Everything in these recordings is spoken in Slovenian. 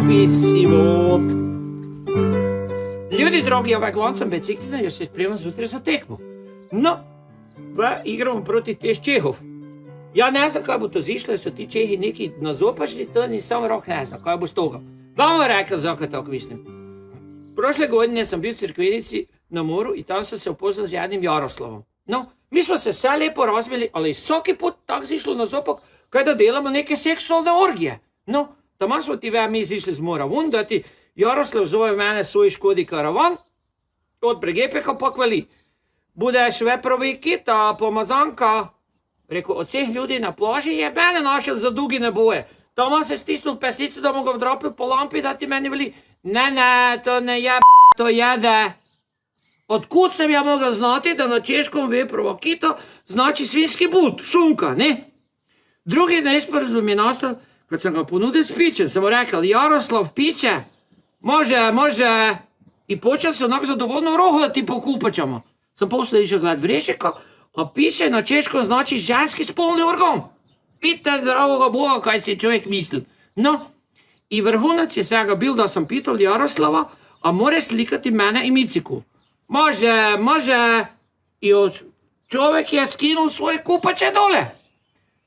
Pissimo. Ljudi drogi, ovaj glancem biciklina, jaz se spremam zjutraj za tekmo. No, igramo proti teh Čehov. Ja ne znam, kaj bo to zišlo, so ti Čehi neki nazopačni, to ni samo rok ne znam, kaj bo s toga. Bomo rekli, zakaj tako mislim. Prošle godine sam bil v Cerkvenici na moru in tam sem se upoznal z jednim Jaroslavom. No, mi smo se vse lepo razvili, ali vsaki put tako zišlo na zopak, kaj da delamo neke seksualne orgije. No, tam smo ti mi zišli z mora vun, da ti Jaroslav zove mene svoj Škodi karavan, od Pregepeka pa kvali. Budeš veprovi kita, pomazanka. Rekel, od vseh ljudi na plaži je mene našel za dugi neboje. Tam se stisnil v pesnico, da mu ga vdropil po lampi, da ti meni veli, ne, to ne je to jede. Odkud sem ja mogel znati, da na češkom veprovo kito znači svinjski but, šunka, ne? Drugi nesporazum je nastal, kad sem ga ponudil s pićem, sem mu rekel, Jaroslav, piće? Može. I počel se onak zadovoljno rohlati po kupačama. Sam poslije išao gledat vrešika, a piće na češkom znači ženski spolni organ. Pite zdravoga Boga, kaj si čovjek mislil. No, i vrhunac je svega bil, da sam pital Jaroslava, a more slikati mene i Miciku. Može. I čovjek je skinul svoje kupače dole.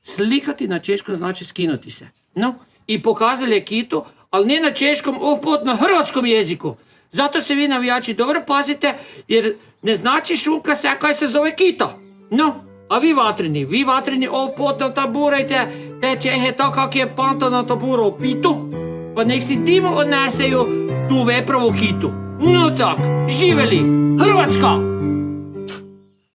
Slikati na češkom znači skinuti se. No, i pokazali je kitu, ali ne na češkom, ovput na hrvatskom jeziku. Zato se vi navijači dobro pazite, jer ne znači šunka se kaj se zove kita. No, a vi vatreni ovput taburajte te Čehe tako kak je panta na taburo u pitu, pa nek si timo odneseju tu veprovu kitu. No tak, živeli, Hrvatska!